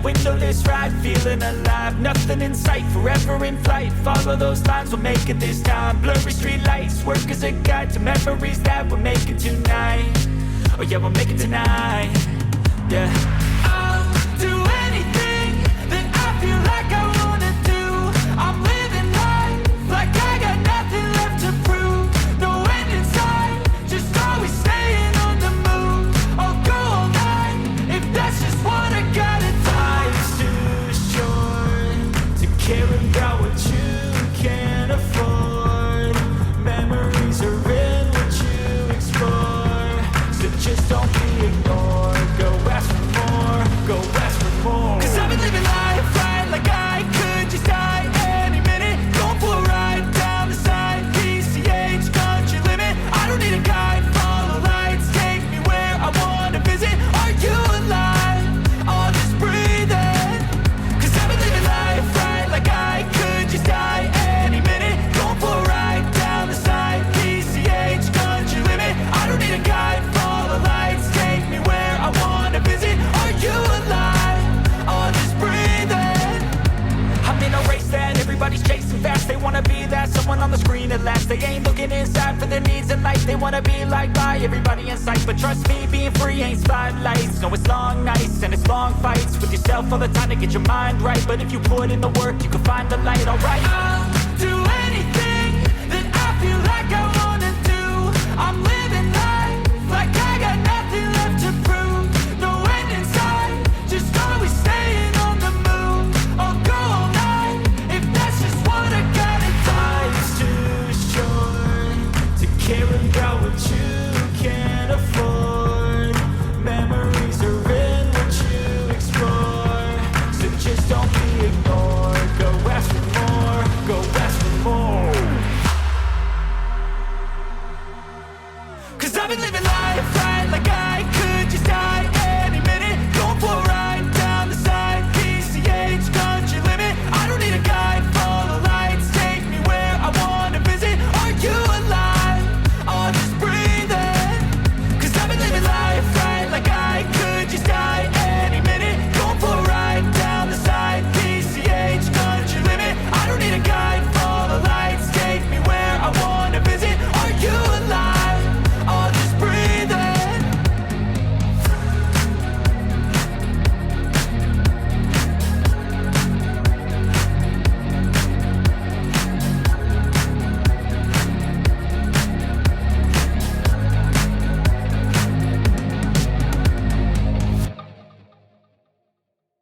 windowless ride, feeling alive. Nothing in sight, forever in flight. Follow those lines, we'll make it this time. Blurry street lights, work as a guide to memories that we're making tonight. Oh yeah, we'll make it tonight. Yeah. I'll do anything that I feel like I wanna do. I'm living life like I got nothing left to prove. No end in sight, just always staying on the move. I'll go all night if that's just what I gotta do. Life's too short to care about what you can't afford. Memories are in what you explore, so just don't be ignored. Go ask for more, go ask for more. 'Cause I've been living life right like I could just die any minute. Going for a ride down the side, PCH, country limit. I don't need a guide, follow lights, take me where I wanna visit. Are you alive? I'll just breathe in. 'Cause I've been living life right like I could just die any minute. Going for a ride down the side, PCH, country limit. I don't need a guide, follow lights, take me where I wanna visit. Are you alive? I'll just breathe in. I'm in a race that everybody's chasing fast. They wanna be that someone on the screen at last. They ain't looking inside for their needs in life. They wanna be liked by everybody in sight. But trust me, being free ain't spotlights. No, it's long nights and it's long fights with yourself all the time to get your mind right. But if you put in the work, you can find the light, alright? I'll do anything that I feel like I wanna do. I'm living life like I got nothing left to prove. No end in sight, just always staying on the move. I'll go all night if that's just what I gotta do. Life's too short to care about what you can't afford. Memories are in what you explore, so just don't be ignored. Go ask for more, go ask for more. 'Cause I've been living